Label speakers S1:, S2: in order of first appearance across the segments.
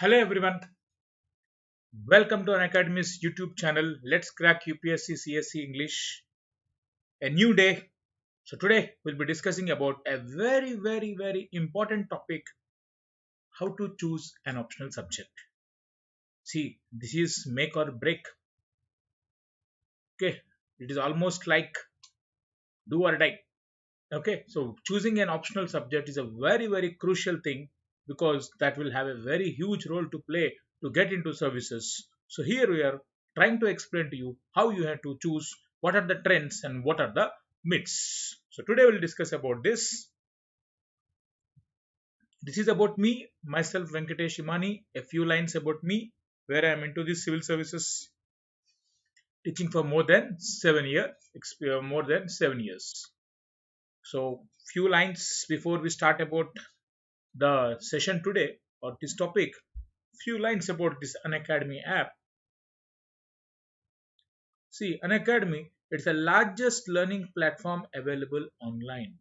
S1: Hello everyone, welcome to an Academy's YouTube channel. Let's crack UPSC CSC English. A new day. So today we'll be discussing about a very important topic: how to choose an optional subject. See, this is make or break. Okay, it is almost like do or die. Okay, so choosing an optional subject is a very crucial thing because that will have a very huge role to play to get into services. So here we are trying to explain to you how you have to choose, what are the trends and what are the myths. So today we'll discuss about this. This is about me, myself, Venkatesh Imani. A few lines about me, where I am into the civil services, teaching for more than 7 years. So few lines before we start about the session today or this topic. Few lines about this Unacademy app. See, Unacademy, it's the largest learning platform available online.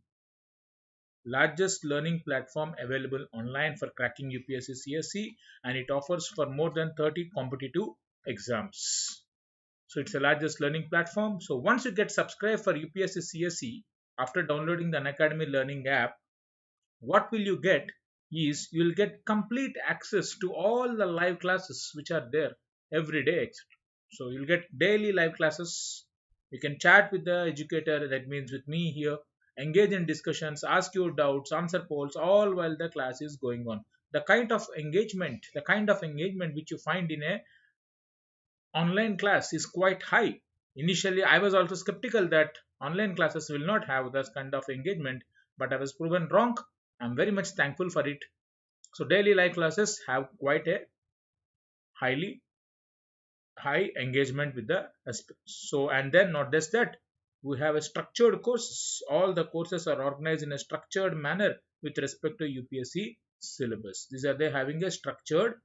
S1: Largest learning platform available online for cracking UPSC CSC, and it offers for more than 30 competitive exams. So it's the largest learning platform. So once you get subscribed for UPSC CSC after downloading the Unacademy learning app, what will you get is you will get complete access to all the live classes which are there every day, etc. So you'll get daily live classes. You can chat with the educator, that means with me here, engage in discussions, ask your doubts, answer polls, all while the class is going on. The kind of engagement which you find in a online class is quite high. Initially I was also skeptical that online classes will not have this kind of engagement, but I was proven wrong. I'm very much thankful for it. So daily live classes have quite a highly high engagement with the aspects. So and then not just that, we have a structured courses. All the courses are organized in a structured manner with respect to UPSC syllabus. These are they having a structured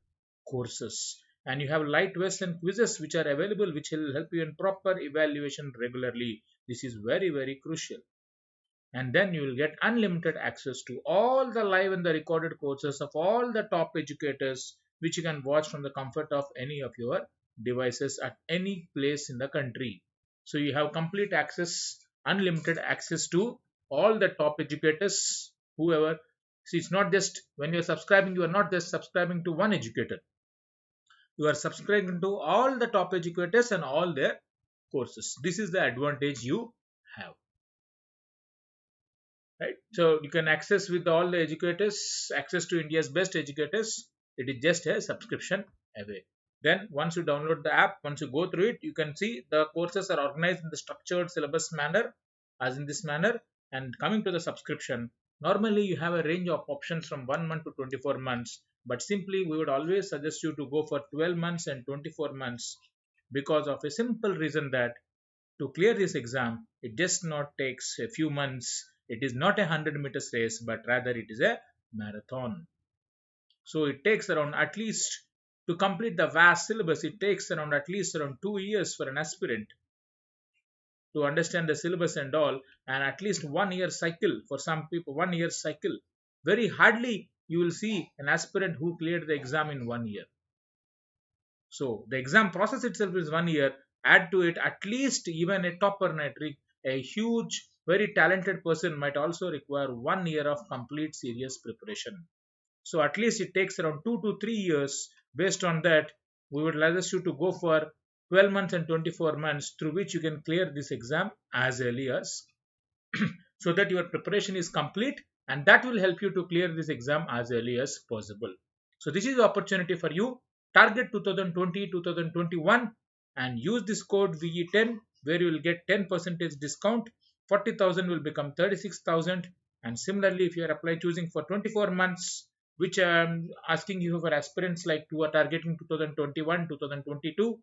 S1: courses. And you have light tests and quizzes which are available, which will help you in proper evaluation regularly. This is very crucial. And then you will get unlimited access to all the live and the recorded courses of all the top educators, which you can watch from the comfort of any of your devices at any place in the country. So you have complete access, unlimited access to all the top educators, whoever. See, it's not just when you're subscribing, you are not just subscribing to one educator, you are subscribing to all the top educators and all their courses. This is the advantage you have, right? So you can access with all the educators, access to India's best educators. It is just a subscription away. Then once you download the app, once you go through it, you can see the courses are organized in the structured syllabus manner, as in this manner. And coming to the subscription, normally you have a range of options from 1 month to 24 months, but simply we would always suggest you to go for 12 months and 24 months, because of a simple reason that to clear this exam, it just not takes a few months. It is not a 100 meters race, but rather it is a marathon. So it takes around at least to complete the vast syllabus, it takes around at least around 2 years for an aspirant to understand the syllabus and all, and at least 1 year cycle for some people, 1 year cycle. Very hardly you will see an aspirant who cleared the exam in 1 year. So the exam process itself is 1 year. Add to it at least even a topper metric, a huge, very talented person might also require 1 year of complete serious preparation. So at least it takes around 2 to 3 years. Based on that, we would suggest you to go for 12 months and 24 months through which you can clear this exam as early as so that your preparation is complete, and that will help you to clear this exam as early as possible. So this is the opportunity for you. Target 2020-2021 and use this code VE10, where you will get 10% discount. 40,000 will become 36,000. And similarly, if you are applying choosing for 24 months, which I am asking you for aspirants like who are targeting 2021 2022,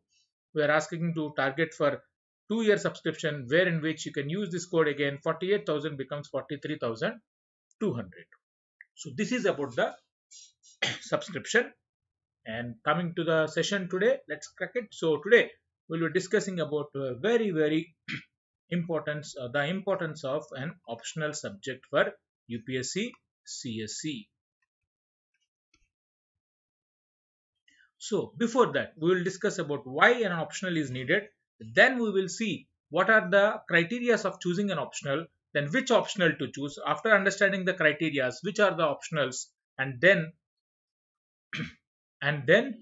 S1: we are asking to target for 2 year subscription, where in which you can use this code again. 48,000 becomes 43,200. So this is about the subscription. And coming to the session today, let's crack it. So today we'll be discussing about very the importance of an optional subject for UPSC CSC. So before that, we will discuss about why an optional is needed. Then we will see what are the criteria of choosing an optional, then which optional to choose. After understanding the criteria, which are the optionals, and then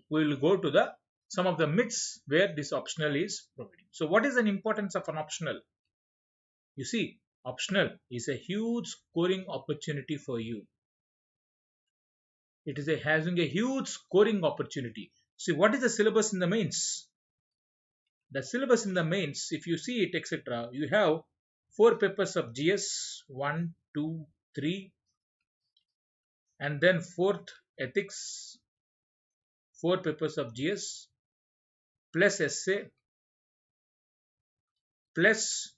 S1: we will go to the some of the myths where this optional is providing. So what is an importance of an optional? You see, optional is a huge scoring opportunity for you. It is having a huge scoring opportunity. See, what is the syllabus in the mains? The syllabus in the mains, if you see it, etc., you have 4 papers of GS, 1, 2, 3, and then fourth ethics, 4 papers of GS, plus essay, plus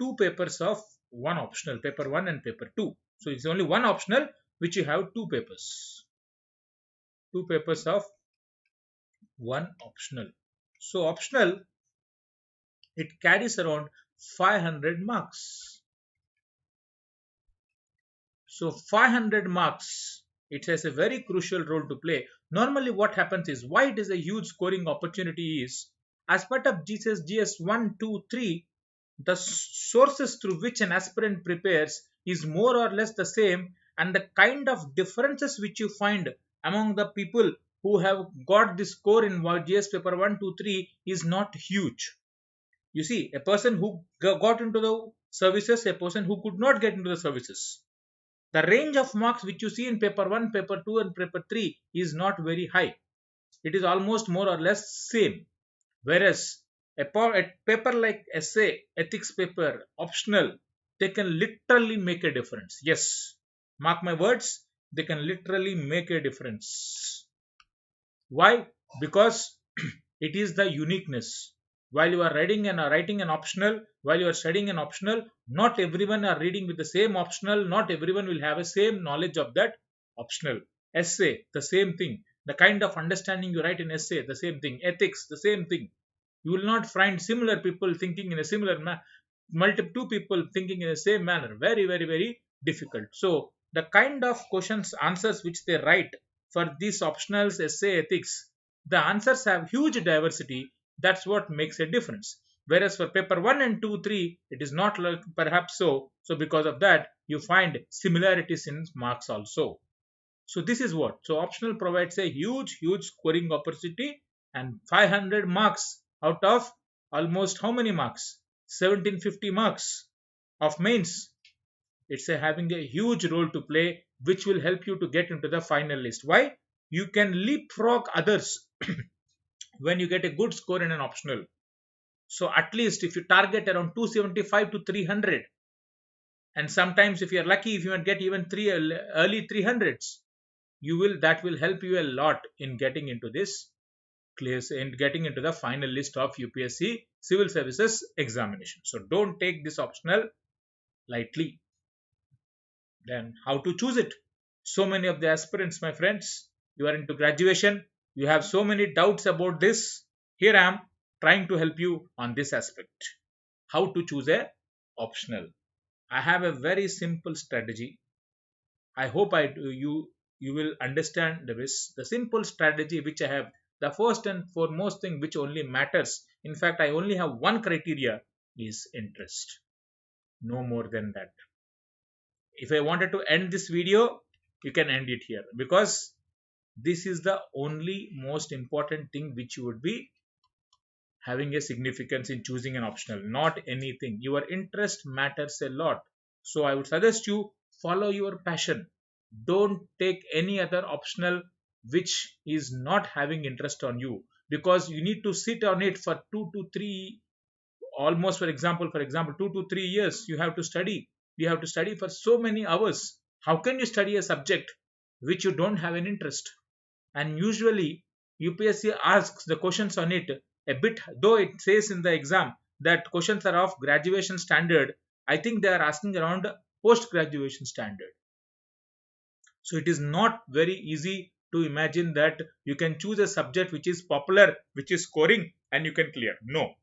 S1: 2 papers of one optional, paper 1 and paper 2. So it's only one optional which you have 2 papers. 2 papers of one optional. So optional, it carries around 500 marks. So 500 marks, it has a very crucial role to play. Normally what happens is, why it is a huge scoring opportunity is, as part of GS 1, 2, 3, the sources through which an aspirant prepares is more or less the same, and the kind of differences which you find among the people who have got this score in GS paper 1, 2, 3 is not huge. You see, a person who got into the services, a person who could not get into the services. The range of marks which you see in paper 1, paper 2 and paper 3 is not very high. It is almost more or less same. Whereas a paper like essay, ethics paper, optional, they can literally make a difference. Yes, mark my words, they can literally make a difference. Why? Because it is the uniqueness. While you are writing an optional, while you are studying an optional, not everyone are reading with the same optional, not everyone will have a same knowledge of that optional. Essay, the same thing. The kind of understanding you write in essay, the same thing. Ethics, the same thing. You will not find similar people thinking in a similar manner, two people thinking in the same manner. Very, very, very difficult. So the kind of questions, answers which they write for these optionals, essay, ethics, the answers have huge diversity. That's what makes a difference. Whereas for paper 1 and 2, 3, it is not like perhaps so. So because of that, you find similarities in marks also. So this is what. So optional provides a huge, huge scoring opportunity, and 500 marks out of almost how many marks? 1750 marks of mains. It's having a huge role to play, which will help you to get into the final list. Why? You can leapfrog others when you get a good score in an optional. So at least if you target around 275 to 300, and sometimes if you're lucky, if you might get even early 300s, that will help you a lot in getting into this class and getting into the final list of UPSC civil services examination. So don't take this optional lightly. Then how to choose it? So many of the aspirants, my friends, you are into graduation, you have so many doubts about this. Here I am trying to help you on this aspect. How to choose a optional? I have a very simple strategy. I hope you will understand the simple strategy which I have. The first and foremost thing which only matters, in fact I only have one criteria, is interest. No more than that. If I wanted to end this video, you can end it here, because this is the only most important thing which you would be having a significance in choosing an optional, not anything. Your interest matters a lot. So I would suggest you follow your passion. Don't take any other optional which is not having interest on you, because you need to sit on it for 2 to 3, almost for example 2 to 3 years. You have to study for so many hours. How can you study a subject which you don't have an interest? And usually UPSC asks the questions on it a bit, though it says in the exam that questions are of graduation standard, I think they are asking around post graduation standard. So it is not very easy to imagine that you can choose a subject which is popular, which is scoring, and you can clear. No,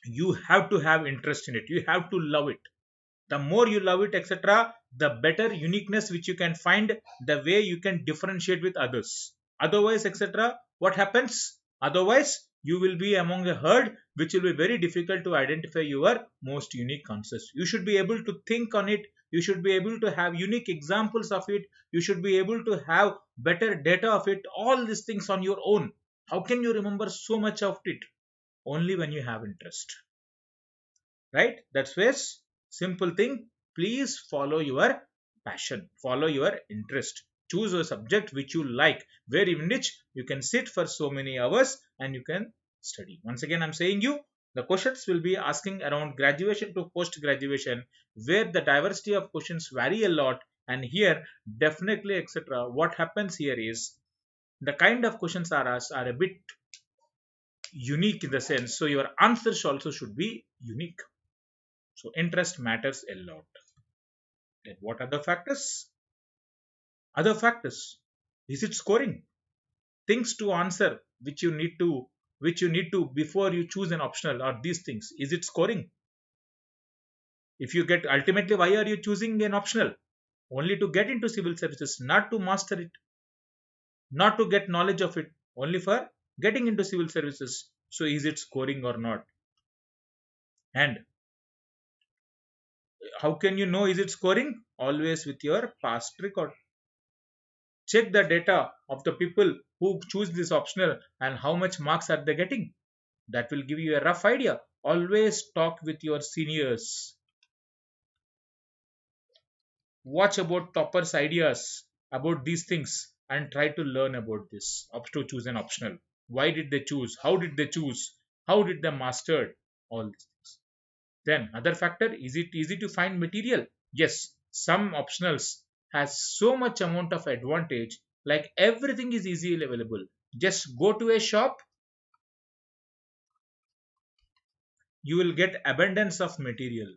S1: you have to have interest in it, you have to love it. The more you love it, etc., the better uniqueness which you can find, the way you can differentiate with others. Otherwise, etc., what happens? Otherwise, you will be among a herd, which will be very difficult to identify your most unique concepts. You should be able to think on it. You should be able to have unique examples of it. You should be able to have better data of it. All these things on your own. How can you remember so much of it? Only when you have interest. Right? That's why simple thing. Please follow your passion. Follow your interest. Choose a subject which you like, where in which you can sit for so many hours and you can study. Once again, I'm saying you, the questions will be asking around graduation to post graduation, where the diversity of questions vary a lot. And here, definitely, etc. What happens here is the kind of questions are asked are a bit unique in the sense. So your answers also should be unique. So interest matters a lot. Then what are the factors? Other factors. Is it scoring? Things to answer which you need to before you choose an optional are these things. Is it scoring? If you get ultimately, why are you choosing an optional? Only to get into civil services, not to master it, not to get knowledge of it, only for getting into civil services. So is it scoring or not? And how can you know is it scoring? Always with your past record. Check the data of the people who choose this optional and how much marks are they getting. That will give you a rough idea. Always talk with your seniors. Watch about toppers' ideas about these things and try to learn about this to choose an optional. Why did they choose? How did they choose? How did they master all these things? Then other factor, is it easy to find material? Yes, some optionals has so much amount of advantage, like everything is easily available. Just go to a shop, you will get abundance of material.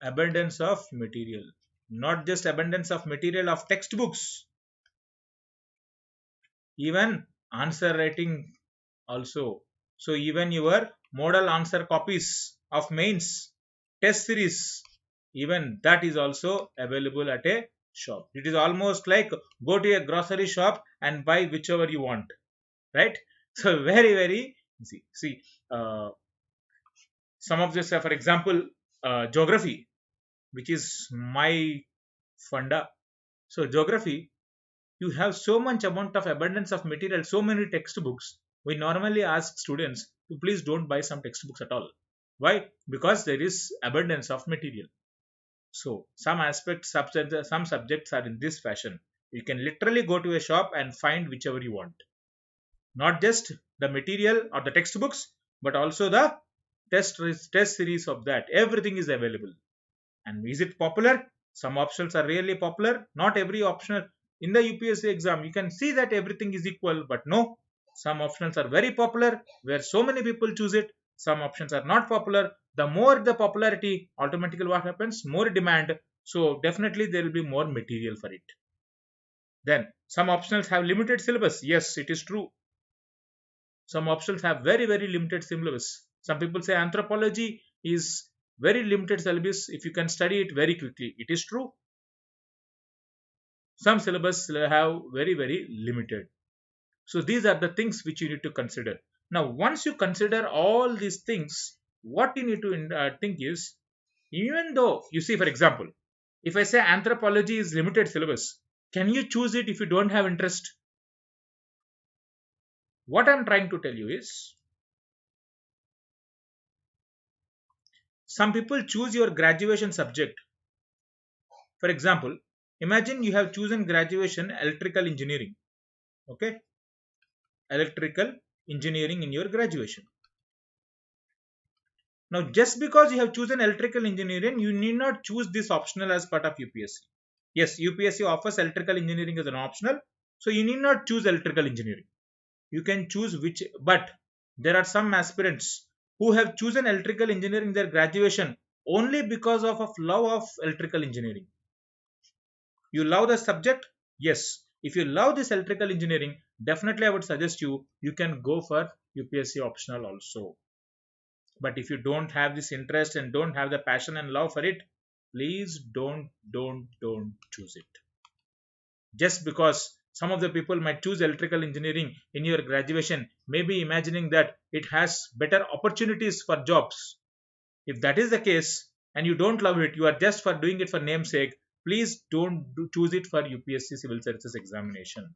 S1: Abundance of material. Not just abundance of material of textbooks, even answer writing also. So even your model answer copies of mains, test series, even that is also available at a shop. It is almost like go to a grocery shop and buy whichever you want, right? So very easy. See, some of this, for example, geography, which is my funda. So geography, you have so much amount of abundance of material, so many textbooks. We normally ask students to please don't buy some textbooks at all. Why? Because there is abundance of material. So some aspects, some subjects are in this fashion. You can literally go to a shop and find whichever you want. Not just the material or the textbooks, but also the test series of that. Everything is available. And is it popular? Some options are really popular. Not every optional in the UPSC exam. You can see that everything is equal, but no. Some options are very popular where so many people choose it. Some options are not popular. The more the popularity, automatically what happens? More demand. So definitely there will be more material for it. Then some optionals have limited syllabus. Yes, it is true. Some options have very limited syllabus. Some people say anthropology is very limited syllabus if you can study it very quickly. It is true. Some syllabus have very limited. So these are the things which you need to consider. Now once you consider all these things, what you need to think is, even though you see, for example, if I say anthropology is limited syllabus, can you choose it if you don't have interest? What I'm trying to tell you is, some people choose your graduation subject. For example, imagine you have chosen graduation electrical engineering. Okay, electrical engineering in your graduation. Now just because you have chosen electrical engineering, you need not choose this optional as part of UPSC. Yes, UPSC offers electrical engineering as an optional, so you need not choose electrical engineering. You can choose which, but there are some aspirants who have chosen electrical engineering their graduation only because of love of electrical engineering. You love the subject? Yes. If you love this electrical engineering, definitely I would suggest you can go for UPSC optional also. But if you don't have this interest and don't have the passion and love for it, please don't choose it. Just because Some of the people might choose electrical engineering in your graduation, maybe imagining that it has better opportunities for jobs. If that is the case and you don't love it, you are just for doing it for namesake, please don't choose it for UPSC Civil Services examination.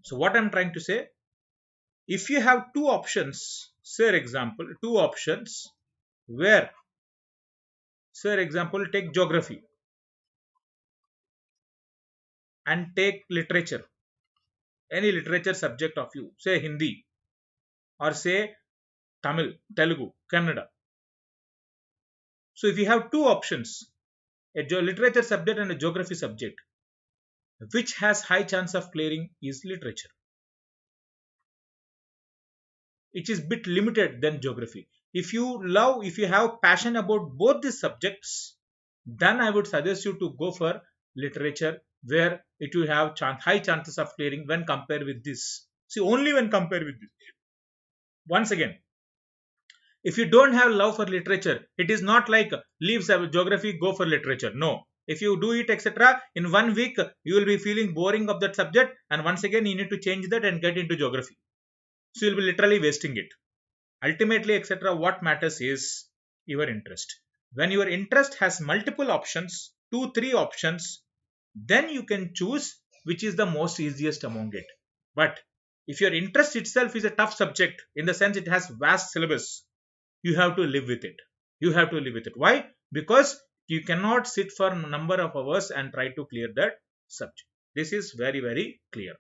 S1: So what I'm trying to say, if you have two options, say example, two options where, say example, take geography and take literature, any literature subject of you, say Hindi or say Tamil, Telugu, Kannada. So if you have two options, a literature subject and a geography subject, which has high chance of clearing is literature. It is bit limited than geography. If you have passion about both these subjects, then I would suggest you to go for literature, where it will have high chances of clearing when compared with this. See, only when compared with this. Once again, if you don't have love for literature, it is not like leave geography, go for literature. No. If you do it, etc., in 1 week, you will be feeling boring of that subject, and once again, you need to change that and get into geography. So you'll be literally wasting it. Ultimately, etc., what matters is your interest. When your interest has multiple options, 2-3 options, then you can choose which is the most easiest among it. But if your interest itself is a tough subject, in the sense it has vast syllabus, you have to live with it. You have to live with it. Why? Because you cannot sit for a number of hours and try to clear that subject. This is very, very clear.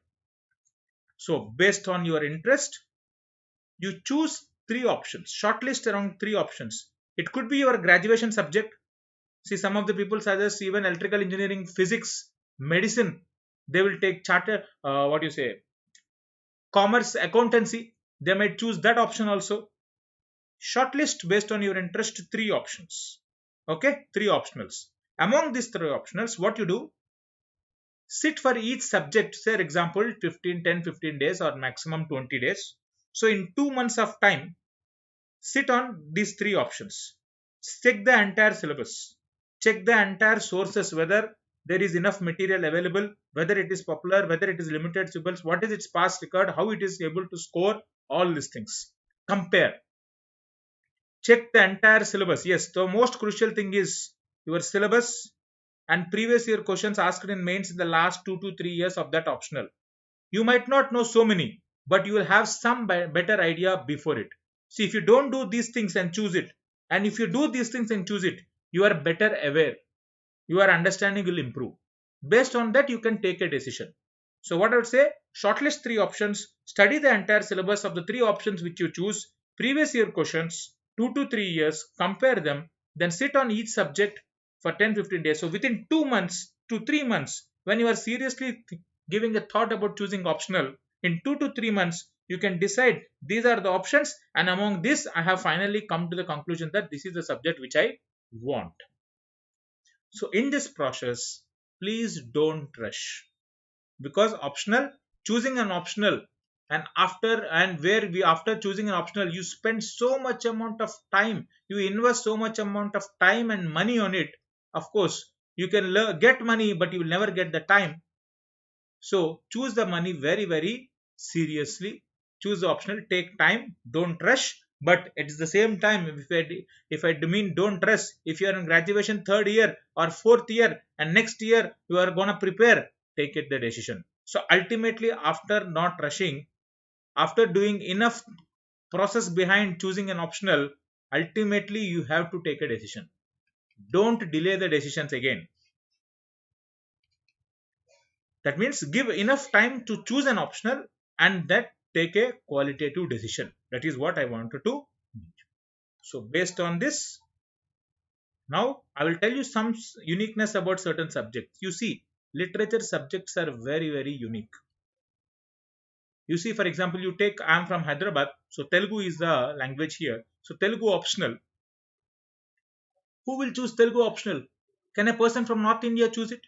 S1: So based on your interest, you choose 3 options. Shortlist around 3 options. It could be your graduation subject. See, some of the people suggest even electrical engineering, physics, medicine. They will take charter, commerce, accountancy. They might choose that option also. Shortlist based on your interest 3 options. Okay, 3 optionals. Among these 3 optionals, what you do, sit for each subject, say example 10-15 days or maximum 20 days. So in 2 months of time, sit on these 3 options. Check the entire syllabus. Check the entire sources, whether there is enough material available, whether it is popular, whether it is limited syllables, what is its past record, how it is able to score, all these things. Compare. Check the entire syllabus. Yes, the most crucial thing is your syllabus and previous year questions asked in mains in the last 2 to 3 years of that optional. You might not know so many, but you will have some better idea before it. See, if you don't do these things and choose it, and if you do these things and choose it, you are better aware. Your understanding will improve. Based on that, you can take a decision. So what I would say, shortlist 3 options, study the entire syllabus of the 3 options which you choose, previous year questions, 2 to 3 years, compare them, then sit on each subject for 10-15 days. So within 2 months to 3 months, when you are seriously giving a thought about choosing optional, in 2 to 3 months, you can decide these are the options, and among this, I have finally come to the conclusion that this is the subject which I want. So in this process, please don't rush, because choosing an optional, and after choosing an optional, you spend so much amount of time, you invest so much amount of time and money on it. Of course, you can get money, but you will never get the time. So choose the money very, very seriously. Choose the optional, take time, don't rush. But at the same time, if I mean don't rush, if you are in graduation 3rd year or 4th year and next year you are gonna prepare, take it the decision. So ultimately, after not rushing, after doing enough process behind choosing an optional, ultimately you have to take a decision. Don't delay the decisions again. That means give enough time to choose an optional and that take a qualitative decision. That is what I wanted to. So based on this, now I will tell you some uniqueness about certain subjects. You see, literature subjects are very, very unique. You see, for example, you take, I am from Hyderabad, so Telugu is the language here. So Telugu optional. Who will choose Telugu optional? Can a person from North India choose it?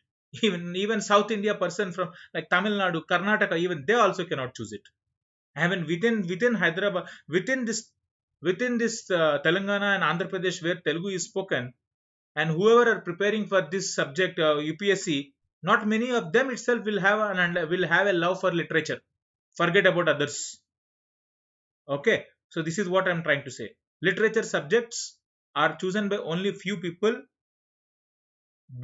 S1: Even South India person from like Tamil Nadu, Karnataka, even they also cannot choose it. I mean, within Hyderabad, within this Telangana and Andhra Pradesh where Telugu is spoken, and whoever are preparing for this subject UPSC, not many of them itself will have will have a love for literature. Forget about others. Okay, so this is what I'm trying to say. Literature subjects are chosen by only few people.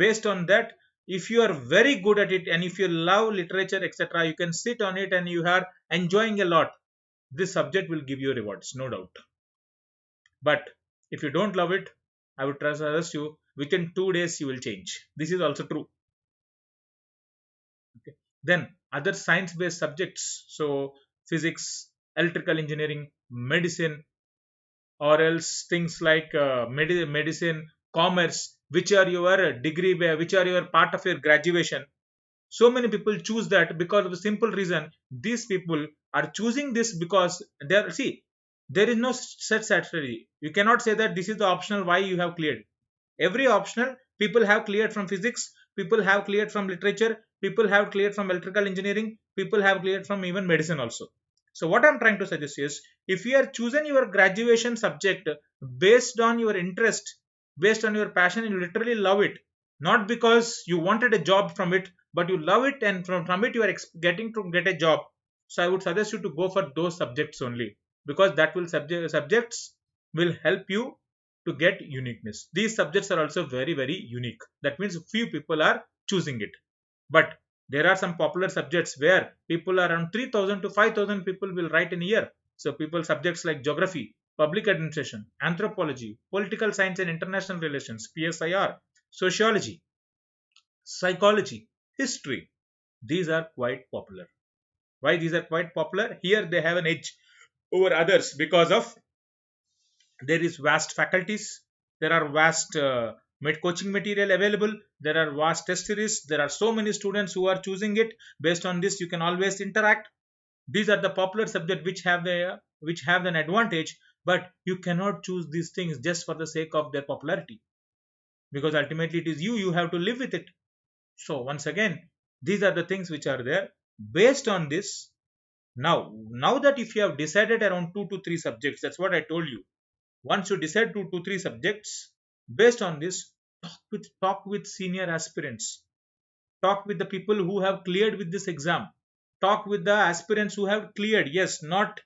S1: Based on that, if you are very good at it and if you love literature, etc., you can sit on it and you are enjoying a lot. This subject will give you rewards, no doubt. But if you don't love it, I would suggest you within 2 days you will change. This is also true. Okay. Then other science-based subjects, so physics, electrical engineering, medicine, or else things like medicine, commerce, which are your degree, which are your part of your graduation. So many people choose that because of the simple reason these people are choosing this because they are, see, there is no such strategy. You cannot say that this is the optional why you have cleared. Every optional people have cleared from physics, people have cleared from literature, people have cleared from electrical engineering, people have cleared from even medicine also. So what I'm trying to suggest is, if you are choosing your graduation subject based on your interest, based on your passion, you literally love it, not because you wanted a job from it, but you love it and from it you are getting to get a job. So I would suggest you to go for those subjects only, because that will subjects will help you to get uniqueness. These subjects are also very, very unique. That means few people are choosing it. But there are some popular subjects where people around 3,000 to 5,000 people will write in a year. So people subjects like geography, public administration, anthropology, political science and international relations, PSIR, sociology, psychology, history. These are quite popular. Why these are quite popular? Here they have an edge over others because of there is vast faculties, there are vast coaching material available, there are vast test series, there are so many students who are choosing it. Based on this you can always interact. These are the popular subject which have an advantage, but you cannot choose these things just for the sake of their popularity, because ultimately it is you have to live with it. So once again, these are the things which are there. Based on this, now that if you have decided around 2 to 3 subjects, that's what I told you. Once you decide 2 to 3 subjects, based on this, talk with senior aspirants, talk with the people who have cleared with this exam, talk with the aspirants who have cleared, yes, not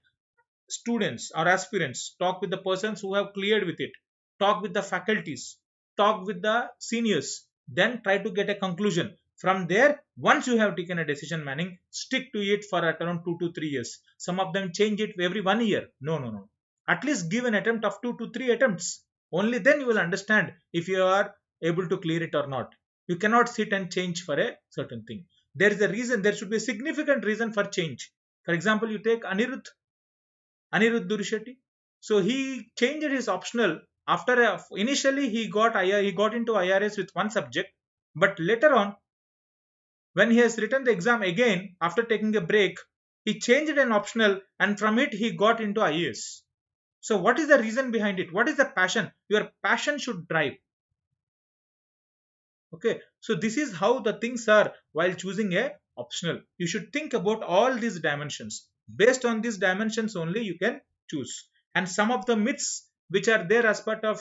S1: students or aspirants, talk with the persons who have cleared with it, talk with the faculties, talk with the seniors, then try to get a conclusion. From there, once you have taken a decision, Manning, stick to it for around 2 to 3 years. Some of them change it every 1 year. No. At least give an attempt of 2 to 3 attempts. Only then you will understand if you are able to clear it or not. You cannot sit and change for a certain thing. There is a reason, there should be a significant reason for change. For example, you take Anirudh Durishetty. So he changed his optional after initially he got into IRS with one subject, but later on when he has written the exam again after taking a break, he changed an optional and from it he got into IAS. So what is the reason behind it? What is the passion? Your passion should drive. Okay, so this is how the things are while choosing a optional. You should think about all these dimensions. Based on these dimensions only you can choose. And some of the myths which are there as part of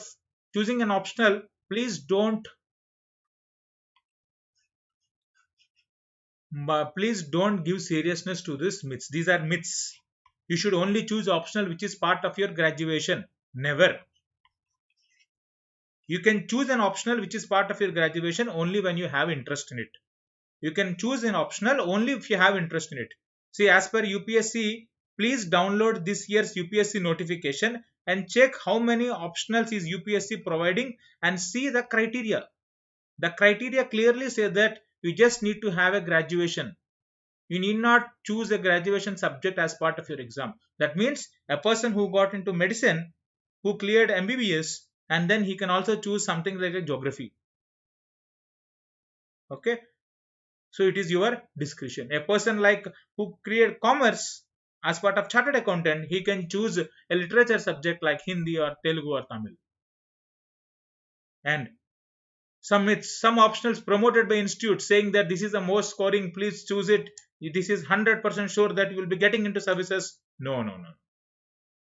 S1: choosing an optional, please don't give seriousness to these myths. These are myths. You should only choose optional which is part of your graduation. Never. You can choose an optional which is part of your graduation only when you have interest in it. You can choose an optional only if you have interest in it. See, as per UPSC, please download this year's UPSC notification and check how many optionals is UPSC providing and see the criteria. The criteria clearly say that you just need to have a graduation. You need not choose a graduation subject as part of your exam. That means a person who got into medicine, who cleared MBBS, and then he can also choose something like a geography. Okay, so it is your discretion. A person like who create commerce as part of chartered accountant, he can choose a literature subject like Hindi or Telugu or Tamil. And some optionals promoted by institute saying that this is the most scoring, please choose it. This is 100% sure that you will be getting into services. No.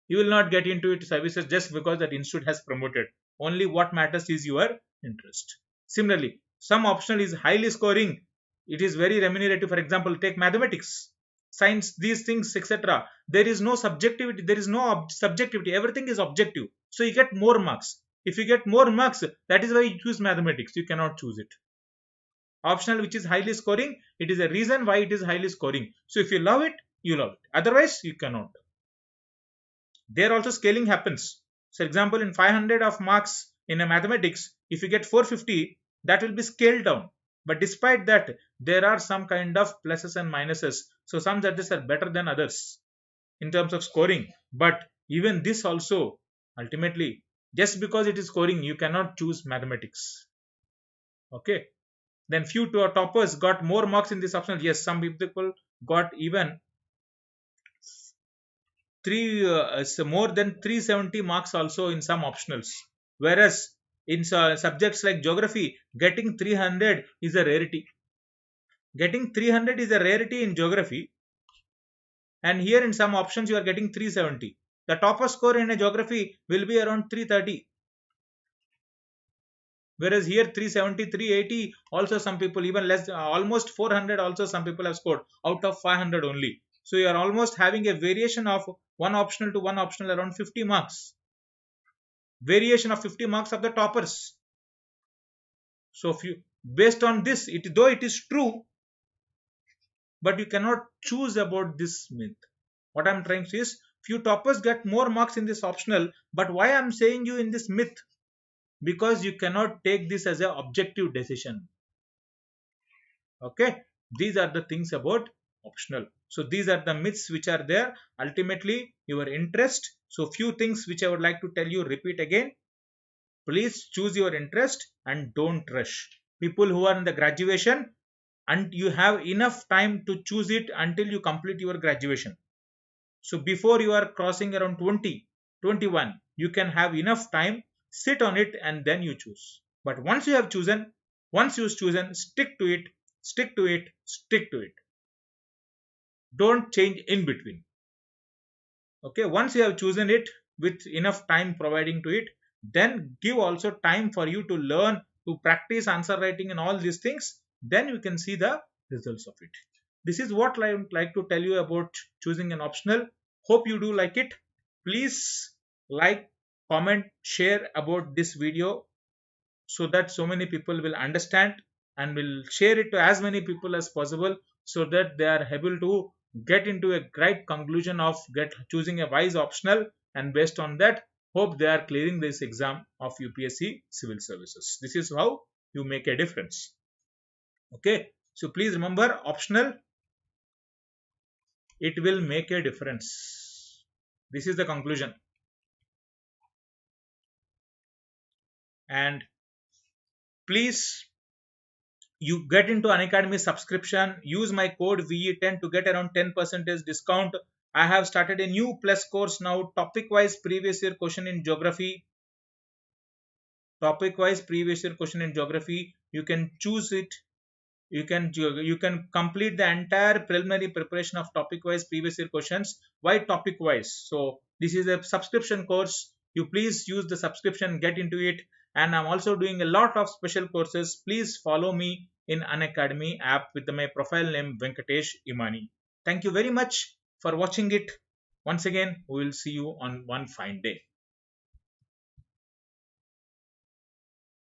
S1: You will not get into it services just because that institute has promoted. Only what matters is your interest. Similarly, some optional is highly scoring. It is very remunerative. For example, take mathematics, science, these things, etc. There is no subjectivity. There is no subjectivity. Everything is objective. So you get more marks. If you get more marks, that is why you choose mathematics. You cannot choose it. Optional which is highly scoring, it is a reason why it is highly scoring. So if you love it, you love it. Otherwise, you cannot. There also scaling happens. So example, in 500 of marks in a mathematics, if you get 450, that will be scaled down. But despite that, there are some kind of pluses and minuses. So some subjects are better than others in terms of scoring. But even this also, ultimately, just because it is scoring, you cannot choose mathematics. Okay. Then few toppers got more marks in this optional. Yes, some people got even more than 370 marks also in some optionals. Whereas in subjects like geography, getting 300 is a rarity. Getting 300 is a rarity in geography, and here in some options you are getting 370. The topper score in a geography will be around 330. Whereas here 370, 380, also some people even less, almost 400 also some people have scored out of 500 only. So you are almost having a variation of one optional to one optional around 50 marks. Variation of 50 marks of the toppers. So if you, based on this, though it is true, but you cannot choose about this myth. What I am trying to say is, few toppers get more marks in this optional, but why I am saying you in this myth? Because you cannot take this as an objective decision. Okay, these are the things about optional. So these are the myths which are there. Ultimately, your interest. So few things which I would like to tell you, repeat again. Please choose your interest and don't rush. People who are in the graduation, and you have enough time to choose it until you complete your graduation. So before you are crossing around 20, 21, you can have enough time, sit on it, and then you choose. But once you've chosen, stick to it, stick to it, stick to it. Don't change in between. Okay, once you have chosen it with enough time providing to it, then give also time for you to learn, to practice answer writing and all these things. Then you can see the results of it. This is what I would like to tell you about choosing an optional. Hope you do like it. Please like, comment, share about this video so that so many people will understand, and will share it to as many people as possible so that they are able to get into a great conclusion of choosing a wise optional, and based on that, hope they are clearing this exam of UPSC Civil Services. This is how you make a difference. Okay, so please remember, optional, it will make a difference. This is the conclusion. And please, you get into Unacademy subscription, use my code VE10 to get around 10% discount. I have started a new plus course now, topic wise previous year question in geography. Topic wise previous year question in geography. You can choose it. You can complete the entire preliminary preparation of topic wise previous year questions. Why topic wise? So this is a subscription course. You please use the subscription, get into it. And I'm also doing a lot of special courses. Please follow me in Unacademy app with my profile name Venkatesh Imani. Thank you very much for watching it. Once again, we will see you on one fine day.